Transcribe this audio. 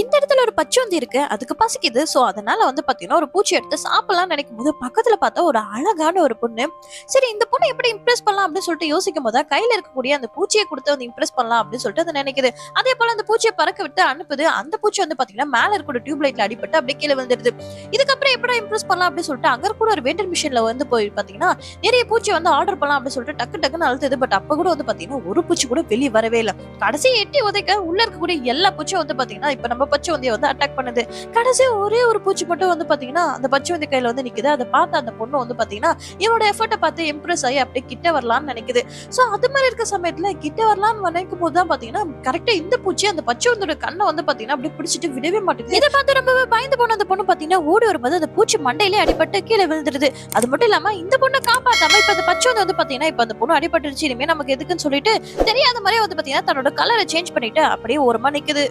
இந்த இடத்துல ஒரு பச்சோந்தி இருக்கு, அதுக்கு பசிக்குது. சோ அதனால வந்து பாத்தீங்கன்னா ஒரு பூச்சி எடுத்து சாப்பிடலாம்னு நினைக்கும் போது பக்கத்துல பார்த்தா ஒரு அழகான ஒரு பொண்ணு. சரி இந்த பொண்ணை எப்படி இம்ப்ரெஸ் பண்ணலாம் அப்படின்னு சொல்லிட்டு யோசிக்கும் போது கையில இருக்கக்கூடிய அந்த பூச்சியை கொடுத்து வந்து இம்ப்ரெஸ் பண்ணலாம் அப்படின்னு சொல்லிட்டு அது நினைக்குது. அதே போல அந்த பூச்சியை பறக்க விட்டு அனுப்புது. அந்த பூச்சி வந்து பாத்தீங்கன்னா மேல இருக்கிற டியூப் லைட்ல அடிபட்டு அப்படியே கீழே விழுந்துருது. இதுக்கப்புறம் எப்படி இம்ப்ரெஸ் பண்ணலாம் அப்படின்னு சொல்லிட்டு அங்க கூட ஒரு வெண்டர் மிஷின்ல வந்து போய் பாத்தீங்கன்னா நிறைய பூச்சி வந்து ஆர்டர் பண்ணலாம் அப்படின்னு சொல்லிட்டு டக்கு டக்குன்னு அழுத்துது. பட் அப்ப கூட வந்து பாத்தீங்கன்னா ஒரு பூச்சி கூட வெளியே வரவே இல்லை. கடைசி எட்டி உதைக்க உள்ள இருக்கக்கூடிய எல்லா பூச்சியும் வந்து பாத்தீங்கன்னா இப்ப நம்ம பச்சை வந்து அட்டாக் பண்ணுது. கடைசி ஒரே ஒரு பூச்சி மட்டும் வந்து பாத்தீங்கன்னா அந்த பச்சை வந்து கையில வந்து நிக்குது. அதை பார்த்து அந்த பொண்ணு வந்து பாத்தீங்கன்னா இவனோட எஃபர்ட்டை பார்த்து இம்ப்ரெஸ் ஆகி அப்படியே கிட்ட வரலாம்னு நினைக்குது. சோ அது மாதிரி இருக்க சமயத்துல கிட்ட வரலாம்னு நினைக்கும் போதுதான் பாத்தீங்கன்னா கரெக்டா இந்த பூச்சி அந்த பச்சை வந்து கண்ணை வந்து பாத்தீங்கன்னா அப்படியே பிடிச்சிட்டு விடவே மாட்டேங்குது. இதை பார்த்து ரொம்பவே பயந்து போன அந்த பொண்ணு பாத்தீங்கன்னா ஓடி வரும்போது அந்த பூச்சி மண்டையிலே அடிபட்டு கீழே விழுந்துருது. அது மட்டும் இல்லாம இந்த பொண்ணை காப்பாத்தாம இப்ப அந்த பச்சை வந்து பாத்தீங்கன்னா இப்ப அந்த பொண்ணு அடிபட்டுருச்சு, இனிமே நமக்கு எதுக்குன்னு சொல்லிட்டு தெரியாத மாதிரியே வந்து பாத்தீங்கன்னா தன்னோட கலரை சேஞ்ச் பண்ணிட்டு அப்படியே ஓரமா நிக்குது.